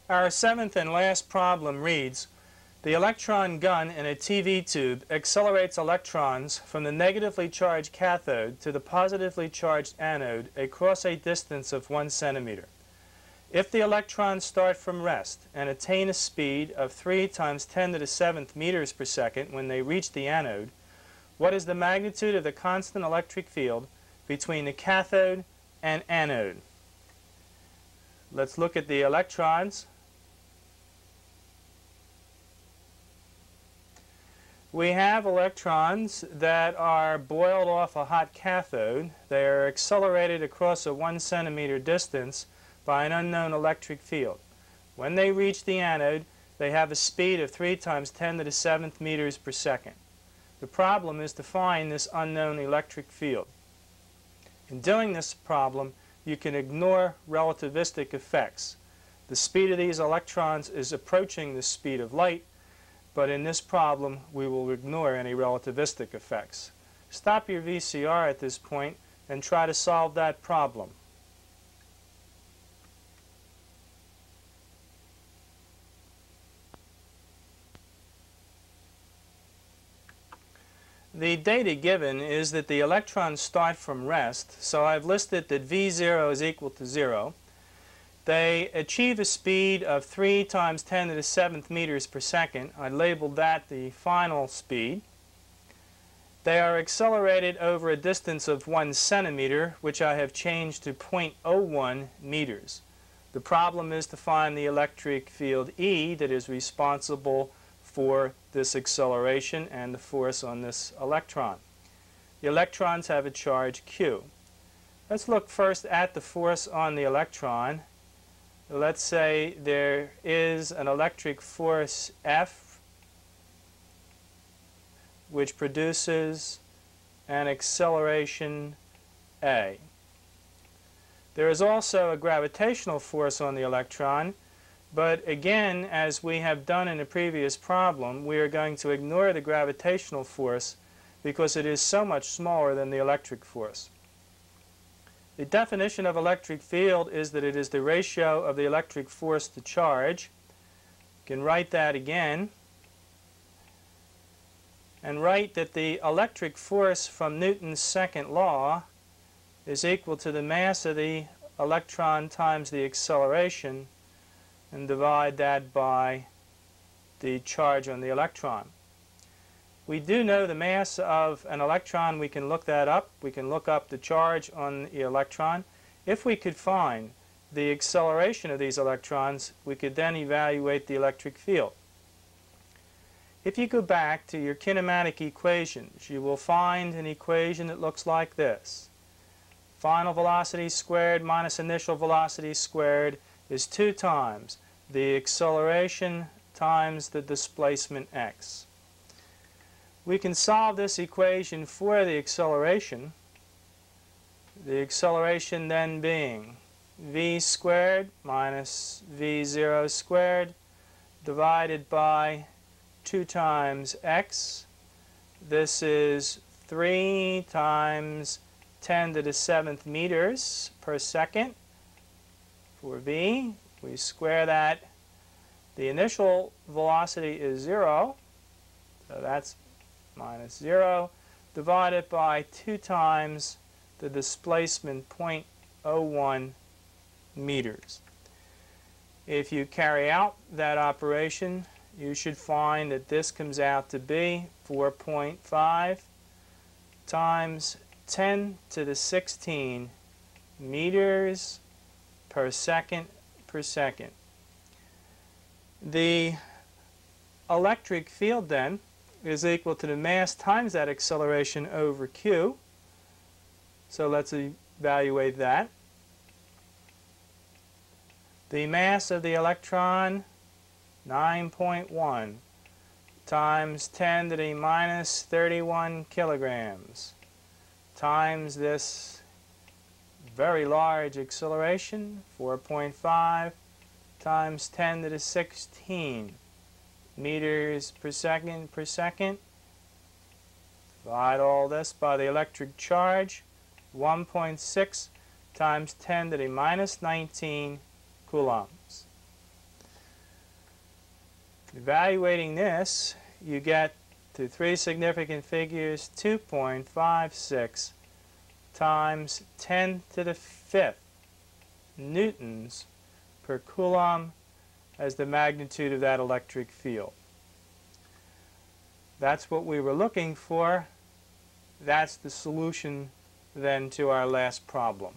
Our seventh and last problem reads, the electron gun in a TV tube accelerates electrons from the negatively charged cathode to the positively charged anode across a distance of 1 centimeter. If the electrons start from rest and attain a speed of 3 times 10 to the 7th meters per second when they reach the anode, what is the magnitude of the constant electric field between the cathode and anode? Let's look at the electrons. We have electrons that are boiled off a hot cathode. They are accelerated across a 1 centimeter distance by an unknown electric field. When they reach the anode, they have a speed of 3 times 10 to the 7th meters per second. The problem is to find this unknown electric field. In doing this problem, you can ignore relativistic effects. The speed of these electrons is approaching the speed of light, but in this problem we will ignore any relativistic effects. Stop your VCR at this point and try to solve that problem. The data given is that the electrons start from rest, so I've listed that V0 is equal to 0. They achieve a speed of 3 times 10 to the 7th meters per second. I labeled that the final speed. They are accelerated over a distance of 1 centimeter, which I have changed to 0.01 meters. The problem is to find the electric field E that is responsible for this acceleration and the force on this electron. The electrons have a charge Q. Let's look first at the force on the electron. Let's say there is an electric force F which produces an acceleration A. There is also a gravitational force on the electron, but again, as we have done in the previous problem, we are going to ignore the gravitational force because it is so much smaller than the electric force. The definition of electric field is that it is the ratio of the electric force to charge. You can write that again and write that the electric force from Newton's second law is equal to the mass of the electron times the acceleration, and divide that by the charge on the electron. We do know the mass of an electron. We can look that up. We can look up the charge on the electron. If we could find the acceleration of these electrons, we could then evaluate the electric field. If you go back to your kinematic equations, you will find an equation that looks like this. Final velocity squared minus initial velocity squared is 2 times the acceleration times the displacement x. We can solve this equation for the acceleration then being v squared minus v0 squared divided by 2 times x. This is 3 times 10 to the 7th meters per second for v. We square that. The initial velocity is 0, so that's minus 0, divided by 2 times the displacement 0.01 meters. If you carry out that operation, you should find that this comes out to be 4.5 times 10 to the 16 meters per second per second. The electric field then is equal to the mass times that acceleration over Q. So let's evaluate that. The mass of the electron, 9.1 times 10 to the minus 31 kilograms times this very large acceleration, 4.5 times 10 to the 16 meters per second per second. Divide all this by the electric charge, 1.6 times 10 to the minus 19 coulombs. Evaluating this, you get to three significant figures, 2.56 times 10 to the 5th newtons per Coulomb as the magnitude of that electric field. That's what we were looking for. That's the solution then to our last problem.